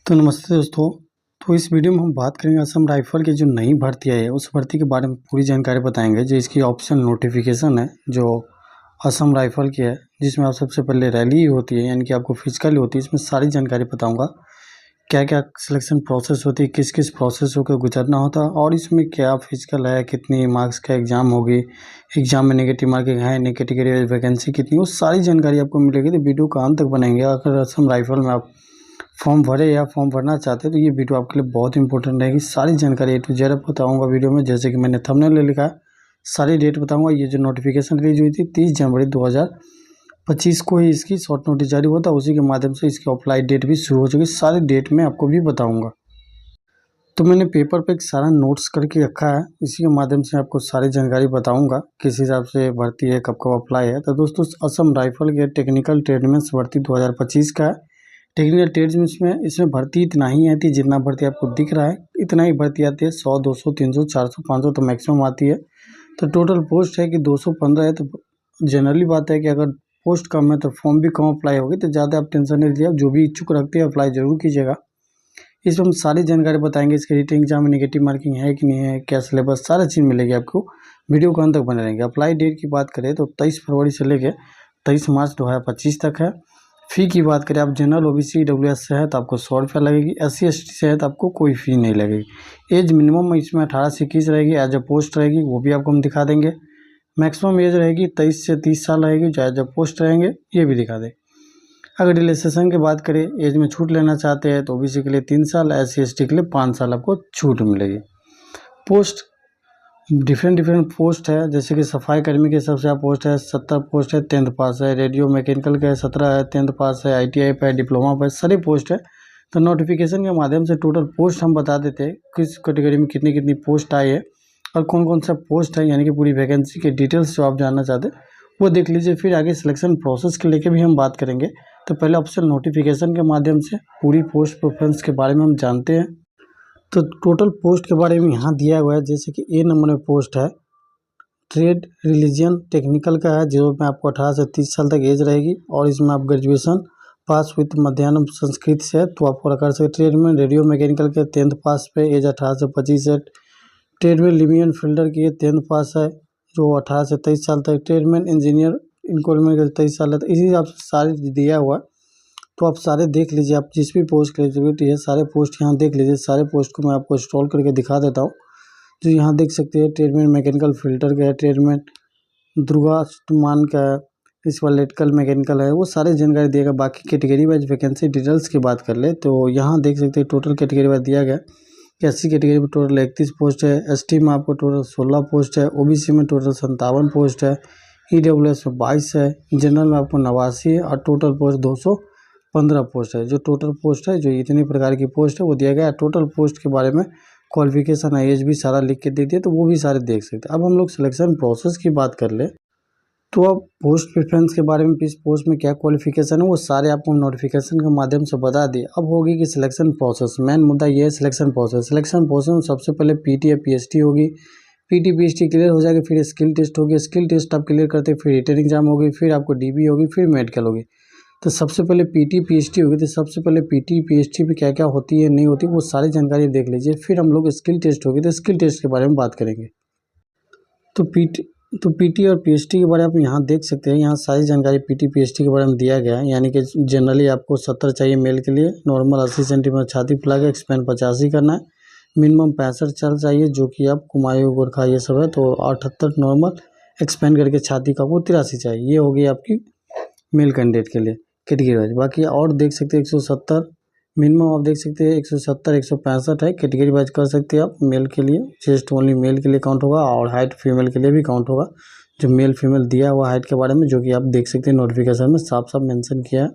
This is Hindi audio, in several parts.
तो नमस्ते दोस्तों। तो इस वीडियो में हम बात करेंगे असम राइफल की जो नई भर्ती आई है उस भर्ती के बारे में पूरी जानकारी बताएंगे। जो इसकी ऑप्शन नोटिफिकेशन है जो असम राइफल की है, जिसमें आप सबसे पहले रैली होती है यानी कि आपको फिजिकल होती है। इसमें सारी जानकारी बताऊंगा, क्या क्या सिलेक्शन प्रोसेस होती है, किस किस प्रोसेस होकर गुजरना होता है और इसमें क्या फिजिकल है, कितनी मार्क्स का एग्ज़ाम होगी, एग्ज़ाम में नेगेटिव मार्किंग है, नहीं कैटेगरी वैकेंसी कितनी, वो सारी जानकारी आपको मिलेगी। तो वीडियो को अंत तक बनाएंगे। अगर असम राइफल में आप फॉर्म भरे या फॉर्म भरना चाहते हैं तो ये वीडियो आपके लिए बहुत इंपॉर्टेंट रहेगी। सारी जानकारी ए टू जेड बताऊँगा वीडियो में, जैसे कि मैंने थंबनेल में लिखा है। सारी डेट बताऊँगा। ये जो नोटिफिकेशन रिलीज हुई थी 30 जनवरी 2025 को ही इसकी शॉर्ट नोटिस जारी हुआ था। उसी के माध्यम से इसकी अप्लाई डेट भी शुरू हो चुकी है। सारी डेट मैं आपको भी बताऊँगा। तो मैंने पेपर पे एक सारा नोट्स करके रखा है, इसी के माध्यम से आपको सारी जानकारी बताऊंगा किस हिसाब से भर्ती है, कब कब अप्लाई है। तो दोस्तों, असम राइफल के टेक्निकल ट्रेडमेंस भर्ती 2025 का है। टेक्निकल ट्रेड्स में इसमें भर्ती इतना ही आती है जितना भर्ती आपको दिख रहा है, इतना ही भर्ती आती है। 100, 200, 300, 400, 500 तो मैक्सिमम आती है। तो टोटल पोस्ट है कि 215 है। तो जनरली बात है कि अगर पोस्ट कम है तो फॉर्म भी कम अप्लाई होगी। तो ज़्यादा आप टेंशन नहीं लीजिए, जो भी इच्छुक रखते हैं अप्लाई जरूर कीजिएगा। इसमें हम सारी जानकारी बताएंगे। इसके रिटन एग्जाम में नेगेटिव मार्किंग है कि नहीं है, क्या सिलेबस, सारा चीज़ मिलेगी आपको। वीडियो को अंत तक बने रहेंगे। अप्लाई डेट की बात करें तो 23 फरवरी से लेकर 23 मार्च 2025 तक है। फ़ी की बात करें, आप जनरल ओबीसी ईडब्ल्यूएस से है तो आपको 100 रुपये लगेगी। SC ST से है तो आपको कोई फ़ी नहीं लगेगी। एज मिनिमम इसमें 18 से 21 रहेगी। एज अ पोस्ट रहेगी, वो भी आपको हम दिखा देंगे। मैक्सिमम एज रहेगी 23 से 30 साल रहेगी, जो एज अ पोस्ट रहेंगे ये भी दिखा दें। अगर रिलैक्सेशन की बात करें, एज में छूट लेना चाहते हैं तो ओबीसी के लिए 3 साल, SC ST के लिए 5 साल आपको छूट मिलेगी। पोस्ट डिफरेंट पोस्ट है, जैसे कि सफाई कर्मी के हिसाब से आप पोस्ट है 70 पोस्ट है, 10th पास है। रेडियो मैकेनिकल का 17 है, 10th पास है। ITI पे, डिप्लोमा पे, सारी पोस्ट है। तो नोटिफिकेशन के माध्यम से टोटल पोस्ट हम बता देते हैं, किस कैटेगरी में कितनी कितनी पोस्ट आई है और कौन कौन सा पोस्ट है, यानी कि पूरी वैकेंसी के डिटेल्स जो आप जानना चाहते हैं वो देख लीजिए। फिर आगे सिलेक्शन प्रोसेस के लेके भी हम बात करेंगे। तो पहले ऑप्शन नोटिफिकेशन के माध्यम से पूरी पोस्ट प्रेफरेंस के बारे में हम जानते हैं। तो टोटल पोस्ट के बारे में यहाँ दिया हुआ है, जैसे कि A नंबर में पोस्ट है ट्रेड रिलीजन टेक्निकल का है, जो में आपको 18 से 30 साल तक एज रहेगी और इसमें आप ग्रेजुएशन पास विथ मध्यान्ह संस्कृत से है तो आपको कर सकते। ट्रेड में रेडियो मैकेनिकल के 10th पास पे, एज 18 से 25 है। ट्रेड में लिमियन फील्डर की 10th पास है, जो 18 से 23 साल तक। ट्रेड में इंजीनियर इनकोलमेंट के 23 साल है। तो इसी हिसाब से सारे दिया हुआ है, तो आप सारे देख लीजिए। आप जिस भी पोस्ट की एलिजिबिलिटी है सारे पोस्ट यहाँ देख लीजिए। सारे पोस्ट को मैं आपको इंस्टॉल करके दिखा देता हूँ। जो यहाँ देख सकते हैं, ट्रेडमैन मैकेनिकल फिल्टर का है, ट्रेडमैन दुर्गा मान का है, इसका इलेक्ट्रिकल मैकेनिकल है, वो सारे जानकारी दिएगा। बाकी कैटेगरी वाइज वैकेंसी डिटेल्स की बात कर ले तो यहाँ देख सकते हैं टोटल कैटेगरी वाइज दिया गया कि SC कैटेगरी में टोटल 31 पोस्ट है। ST में आपको टोटल 16 पोस्ट है। OBC में टोटल 57 पोस्ट है। EWS में 22 है। जनरल में आपको 89 है और टोटल पोस्ट 215 पोस्ट है। जो टोटल पोस्ट है, जो इतनी प्रकार की पोस्ट है वो दिया गया है। टोटल पोस्ट के बारे में क्वालिफिकेशन एज भी सारा लिख के दे दिया, तो वो भी सारे देख सकते हैं। अब हम लोग सिलेक्शन प्रोसेस की बात कर ले तो अब पोस्ट प्रेफरेंस के बारे में, किस पोस्ट में क्या क्वालिफिकेशन है, वो सारे आपको नोटिफिकेशन के माध्यम से बता दिए। अब होगी कि सिलेक्शन प्रोसेस, मेन मुद्दा ये है सिलेक्शन प्रोसेस। सिलेक्शन प्रोसेस में सबसे पहले PT या PST होगी। PT PST क्लियर हो जाएगी, फिर स्किल टेस्ट होगी। स्किल टेस्ट आप क्लियर करते फिर रिटन एग्जाम होगी, फिर आपको DB होगी, फिर मेडिकल होगी। तो सबसे पहले PT PST होगी। तो सबसे पहले PT PST पे क्या क्या होती है नहीं होती वो सारी जानकारी देख लीजिए। फिर हम लोग स्किल टेस्ट होगी, तो स्किल टेस्ट के बारे में बात करेंगे। तो PT और PST के बारे में आप यहाँ देख सकते हैं। यहाँ सारी जानकारी PT PST के बारे में दिया गया है, यानी कि जनरली आपको 70 चाहिए मेल के लिए, नॉर्मल 80 सेंटीमीटर छाती फुला के, एक्सपेंड 85 करना है, मिनिमम 65 साल चाहिए, जो कि आप कुमायूं गोरखा ये सब है। तो 78 नॉर्मल, एक्सपेंड करके छाती का वो 83 चाहिए। ये होगी आपकी मेल कैंडिडेट के लिए कैटेगरी वाइज। बाकी और देख सकते हैं 170 मिनिमम, आप देख सकते हैं 170 165 है। कैटेगरी वाइज कर सकते हैं आप। मेल के लिए चेस्ट ओनली मेल के लिए काउंट होगा और हाइट फीमेल के लिए भी काउंट होगा। जो मेल फीमेल दिया हुआ हाइट के बारे में, जो कि आप देख सकते हैं नोटिफिकेशन में साफ साफ मेंशन किया है,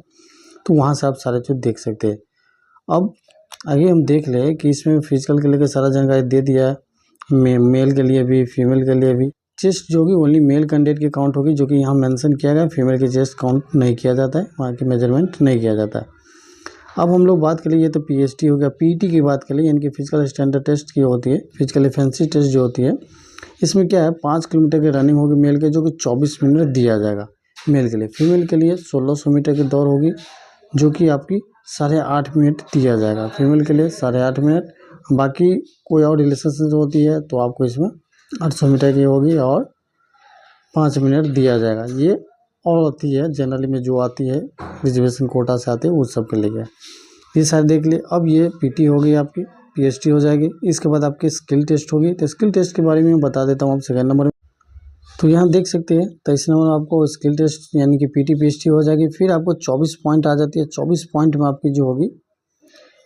तो वहाँ से आप सारे चीज़ देख सकते हैं। अब आगे हम देख लें कि इसमें फिजिकल के लेकर सारा जानकारी दे दिया है, मेल के लिए भी फीमेल के लिए भी। चेस्ट जो कि ओनली मेल कैंडिडेट की काउंट होगी, जो कि यहाँ मेंशन किया गया। फीमेल की चेस्ट काउंट नहीं किया जाता है, वहाँ की मेजरमेंट नहीं किया जाता है। अब हम लोग बात करें, ये तो PST हो गया। PT की बात करें, यानी कि फिजिकल स्टैंडर्ड टेस्ट की होती है, फिजिकल एफिशिएंसी टेस्ट जो होती है। इसमें क्या है, 5 किलोमीटर की रनिंग होगी मेल के, जो कि 24 मिनट दिया जाएगा मेल के लिए। फीमेल के लिए 1600 मीटर की दौड़ होगी, जो कि आपकी 8.5 मिनट दिया जाएगा। फीमेल के लिए 8.5 मिनट। बाकी कोई और रिलेशनशिप होती है तो आपको इसमें 800 मीटर की होगी और 5 मिनट दिया जाएगा। ये और होती है जनरली में जो आती है रिजर्वेशन कोटा से आती है उस सब के लिए। ये सारे देख लिए। अब ये पीटी होगी आपकी, पीएचटी हो जाएगी। इसके बाद आपकी स्किल टेस्ट होगी। तो स्किल टेस्ट के बारे में मैं बता देता हूँ आप सेकंड नंबर में। तो यहाँ देख सकते हैं 23 नंबर में आपको स्किल टेस्ट यानी कि पीटी पीएचटी हो जाएगी। फिर आपको 24 पॉइंट आ जाती है। 24 पॉइंट में आपकी जो होगी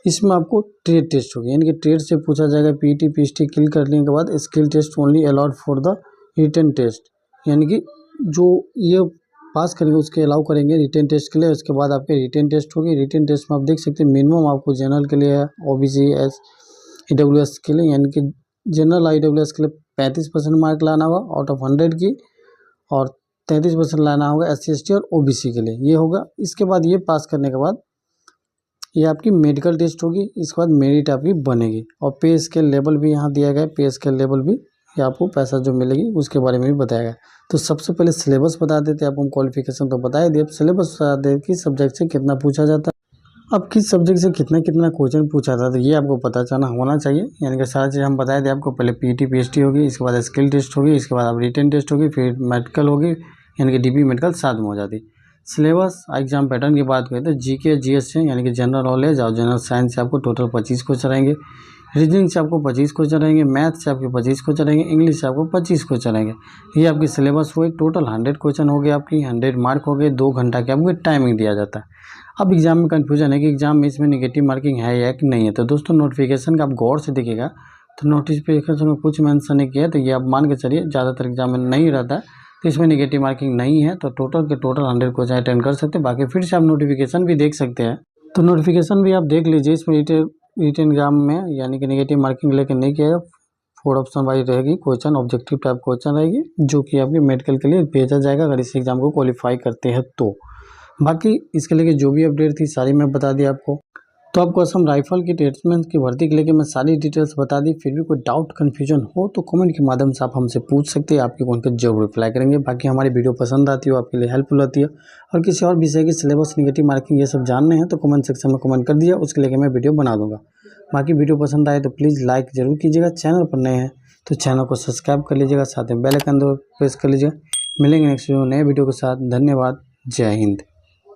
इसमें आपको ट्रेड टेस्ट होगी, यानी कि ट्रेड से पूछा जाएगा पीटी पीएचटी किल करने के बाद skill test only allowed for the written test, यानी कि जो ये पास करेंगे उसके अलाउ करेंगे रिटन टेस्ट के लिए। उसके बाद आपके रिटन टेस्ट होगी। रिटन टेस्ट में आप देख सकते हैं मिनिमम आपको जनरल के लिए है, ओबीसी एस ईडब्ल्यूएस के लिए, यानी कि जनरल ईडब्ल्यूएस के लिए 35% मार्क लाना होगा आउट ऑफ 100 की, और 33% लाना होगा एससी एसटी और ओबीसी के लिए, ये होगा। इसके बाद ये पास करने के बाद ये आपकी मेडिकल टेस्ट होगी। इसके बाद मेरिट आपकी बनेगी और पे स्केल लेवल भी यहाँ दिया गया है। पे स्केल लेवल भी ये आपको पैसा जो मिलेगी उसके बारे में भी बताया गया। तो सबसे पहले सिलेबस बता देते हैं आपको। क्वालिफिकेशन तो बताया दिए, अब सिलेबस बता दें कि सब्जेक्ट से कितना पूछा जाता है। अब किस सब्जेक्ट से कितना कितना क्वेश्चन पूछा था तो ये आपको पता चलना होना चाहिए, यानी कि सारा चीज़ हम बताए थे आपको। पहले पीटी पीएचटी होगी, इसके बाद स्किल टेस्ट होगी, इसके बाद आप रिटन टेस्ट होगी, फिर मेडिकल होगी, यानी कि डीपी मेडिकल साथ में हो जाती। सिलेबस एग्जाम पैटर्न की बात करें तो जीके जीएस से यानी कि जनरल नॉलेज और जनरल साइंस से आपको टोटल 25 क्वेश्चन रहेंगे। रीजनिंग से आपको 25 क्वेश्चन रहेंगे। मैथ से आपके 25 क्वेश्चन रहेंगे। इंग्लिश से आपको 25 क्वेश्चन रहेंगे। ये आपकी सिलेबस हुई। टोटल 100 क्वेश्चन हो गए आपकी, 100 मार्क हो गए। 2 घंटा की आपको टाइमिंग दिया जाता है। अब एग्जाम में कन्फ्यूजन है कि एग्जाम में इसमें नेगेटिव मार्किंग है या कि नहीं है। तो दोस्तों नोटिफिकेशन का आप गौर से देखिएगा तो नोटिफिकेशन में कुछ मेंशन नहीं किया, तो ये आप मान के चलिए ज़्यादातर एग्जाम में नहीं रहता है, तो इसमें नेगेटिव मार्किंग नहीं है। तो टोटल के टोटल 100 क्वेश्चन अटेंड कर सकते हैं। बाकी फिर से आप नोटिफिकेशन भी देख सकते हैं, तो नोटिफिकेशन भी आप देख लीजिए। इसमें रिटन एग्जाम में यानी कि नेगेटिव मार्किंग लेकर नहीं किया है। 4 ऑप्शन वाइज रहेगी क्वेश्चन, ऑब्जेक्टिव टाइप क्वेश्चन रहेगी, जो कि आपके मेडिकल के लिए भेजा जाएगा अगर इस एग्जाम को क्वालिफाई करते हैं तो। बाकी इसके लिए जो भी अपडेट थी सारी मैं बता दी आपको। तो आपको असम राइफल की टेस्टमेंट की भर्ती के लिए मैं सारी डिटेल्स बता दी। फिर भी कोई डाउट कन्फ्यूजन हो तो कमेंट के माध्यम से आप हमसे पूछ सकते हैं, आपके कौन के जरूर रिप्लाई करेंगे। बाकी हमारी वीडियो पसंद आती हो, आपके लिए हेल्पफुल होती है, और किसी और विषय की सिलेबस, नेगेटिव मार्किंग ये सब जानने हैं तो कमेंट सेक्शन में कमेंट कर दिया, उसके लिए मैं वीडियो बना दूंगा। बाकी वीडियो पसंद आए तो प्लीज़ लाइक जरूर कीजिएगा। चैनल पर नए हैं तो चैनल को सब्सक्राइब कर लीजिएगा, साथ में बेल आइकन प्रेस कर लीजिएगा। मिलेंगे नेक्स्ट नए वीडियो के साथ। धन्यवाद। जय हिंद।